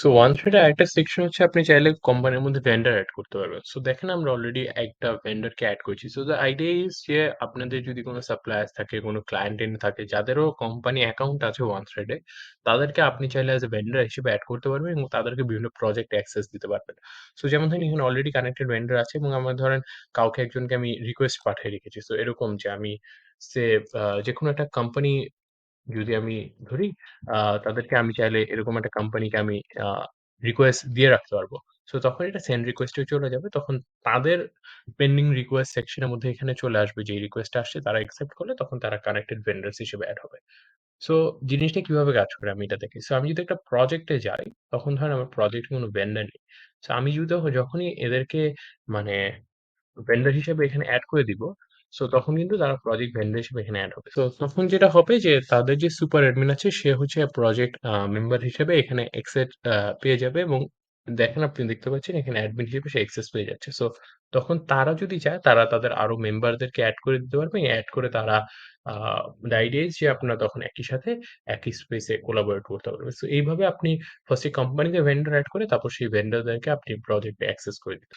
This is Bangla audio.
সো OneThread এর আরেকটা সেকশন হচ্ছে আপনি চাইলে কোম্পানির মধ্যে ভেন্ডর এড করতে পারবেন। সো দেখেন আমরা অলরেডি একটা ভেন্ডরকে এড করেছি। সো দ্যা আইডিয়া ইজ যে আপনাদের যদি কোনো সাপ্লায়ার্স থাকে, কোনো ক্লায়েন্ট এন্ড থাকে যাদেরও কোম্পানি অ্যাকাউন্ট আছে OneThread এ, তাদেরকে আপনি চাইলে অ্যাজ এ ভেন্ডর হিসেবে এড করতে পারবেন এবং তাদেরকে বিভিন্ন প্রজেক্টে অ্যাক্সেস দিতে পারবেন। সো যেমন ধরেন এখানে অলরেডি কানেক্টেড ভেন্ডর আছে এবং আমার ধরেন কাউকে একজনকে আমি রিকোয়েস্ট পাঠিয়ে রেখেছি। সো এরকম যে আমি সে যেকোনো একটা কোম্পানি যদি আমি ধরি, আ তাদেরকে আমি চাইলে এরকম একটা কোম্পানিকে আমি আ রিকোয়েস্ট দিয়ে রাখতে পারবো। সো তখন এটা সেন্ড রিকোয়েস্ট এ চলে যাবে। তখন তাদের পেন্ডিং রিকোয়েস্ট সেকশন এর মধ্যে এখানে চলে আসবে যে রিকোয়েস্ট টা আসছে তারা অ্যাকসেপ্ট করলে তখন তারা কানেক্টেড ভেন্ডরস হিসেবে এড হবে। সো জিনিসটা কিভাবে কাজ করে আমি এটা দেখি। সো আমি যদি একটা প্রজেক্টে যাই, তখন ধরেন আমার প্রজেক্টে কোনো ভেন্ডর নেই। সো আমি যদি যখনই এদেরকে মানে ভেন্ডর হিসেবে এখানে এড করে দিব। সো তখন কিন্তু তারা প্রজেক্ট ভেন্ডর হিসেবে এখানে এড হবে। সো তখন যেটা হবে যে তাদের যে সুপার অ্যাডমিন আছে সে হচ্ছে প্রজেক্ট মেম্বার হিসেবে এখানে অ্যাক্সেস পেয়ে যাবে এবং দেখেন আপনি দেখতে পাচ্ছেন এখানে অ্যাডমিন হিসেবে সে অ্যাক্সেস পেয়ে যাচ্ছে। সো তখন তারা যদি চায় তারা তাদের আরো মেম্বারদেরকে এড করে দিতে পারবে। এড করে তারা আ the idea is যে আপনারা তখন একই সাথে একই স্পেসে কোলাবরেট করতে পারবেন। সো এইভাবে আপনি ফার্স্ট এ কোম্পানিতে ভেন্ডর এড করে তারপর সেই ভেন্ডরদেরকে আপনি প্রজেক্টে অ্যাক্সেস করে দিতে